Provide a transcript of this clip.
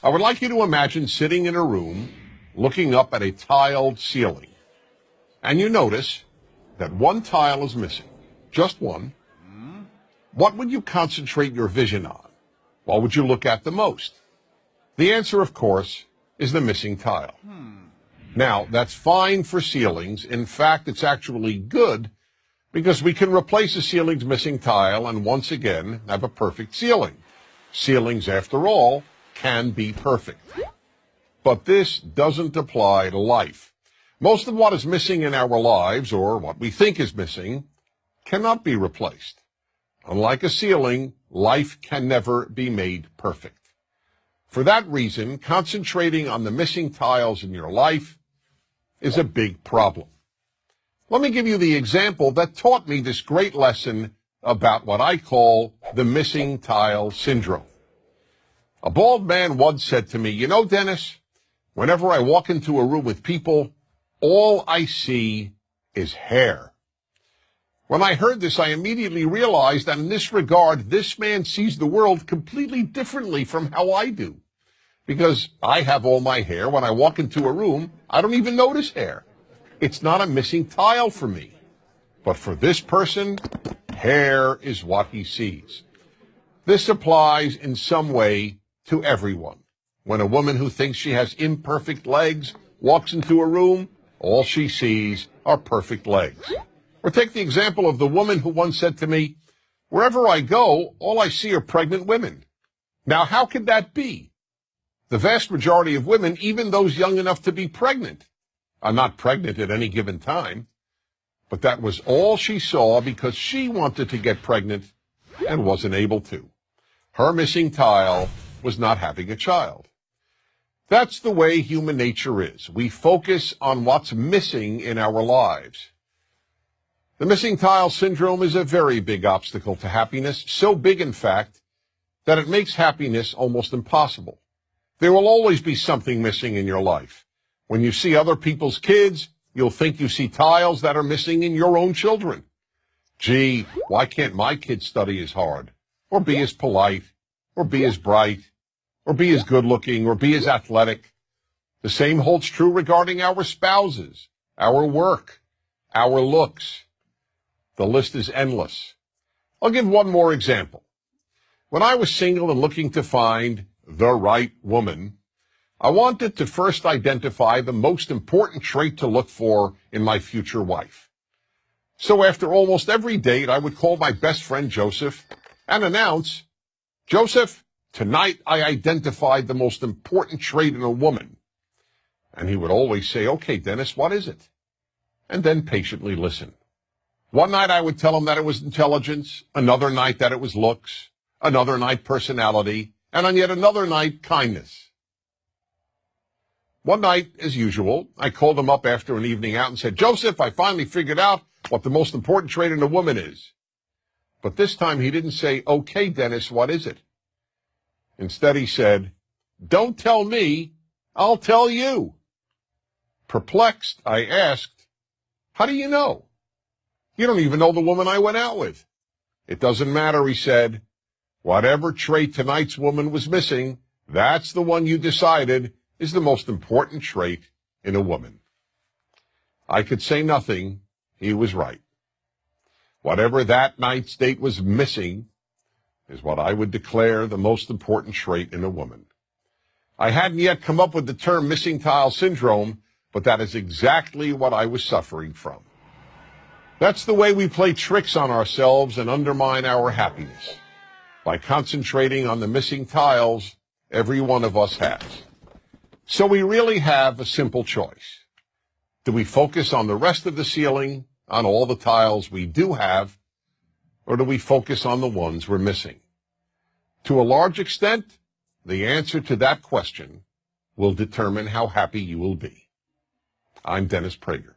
I would like you to imagine sitting in a room looking up at a tiled ceiling, and you notice that one tile is missing, just one. What would you concentrate your vision on? What would you look at the most? The answer, of course, is the missing tile. Now, that's fine for ceilings. In fact, it's actually good because we can replace a ceiling's missing tile and once again have a perfect ceiling. Ceilings, after all, can be perfect. But this doesn't apply to life. Most of what is missing in our lives, or what we think is missing, cannot be replaced. Unlike a ceiling, life can never be made perfect. For that reason, concentrating on the missing tiles in your life is a big problem. Let me give you the example that taught me this great lesson about what I call the missing tile syndrome. A bald man once said to me, "You know, Dennis, whenever I walk into a room with people, all I see is hair." When I heard this, I immediately realized that in this regard, this man sees the world completely differently from how I do. Because I have all my hair. When I walk into a room, I don't even notice hair. It's not a missing tile for me. But for this person, hair is what he sees. This applies in some way to everyone. When a woman who thinks she has imperfect legs walks into a room, all she sees are perfect legs. Or take the example of the woman who once said to me, "Wherever I go, all I see are pregnant women." Now, how could that be? The vast majority of women, even those young enough to be pregnant, are not pregnant at any given time. But that was all she saw because she wanted to get pregnant and wasn't able to. Her missing tile was not having a child. That's the way human nature is. We focus on what's missing in our lives. The missing tile syndrome is a very big obstacle to happiness, so big, in fact, that it makes happiness almost impossible. There will always be something missing in your life. When you see other people's kids, you'll think you see tiles that are missing in your own children. Gee, why can't my kid study as hard, or be as polite, or be as bright, or be as good-looking, or be as athletic? The same holds true regarding our spouses, our work, our looks. The list is endless. I'll give one more example. When I was single and looking to find the right woman, I wanted to first identify the most important trait to look for in my future wife. So after almost every date, I would call my best friend Joseph and announce, "Joseph, tonight I identified the most important trait in a woman." And he would always say, "Okay, Dennis, what is it?" And then patiently listen. One night I would tell him that it was intelligence, another night that it was looks, another night personality, and on yet another night kindness. One night, as usual, I called him up after an evening out and said, "Joseph, I finally figured out what the most important trait in a woman is." But this time he didn't say, "Okay, Dennis, what is it?" Instead he said, "Don't tell me, I'll tell you." Perplexed, I asked, "How do you know? You don't even know the woman I went out with." "It doesn't matter," he said. "Whatever trait tonight's woman was missing, that's the one you decided is the most important trait in a woman." I could say nothing. He was right. Whatever that night's date was missing is what I would declare the most important trait in a woman. I hadn't yet come up with the term missing tile syndrome, but that is exactly what I was suffering from. That's the way we play tricks on ourselves and undermine our happiness, by concentrating on the missing tiles every one of us has. So we really have a simple choice. Do we focus on the rest of the ceiling, on all the tiles we do have, or do we focus on the ones we're missing? To a large extent, the answer to that question will determine how happy you will be. I'm Dennis Prager.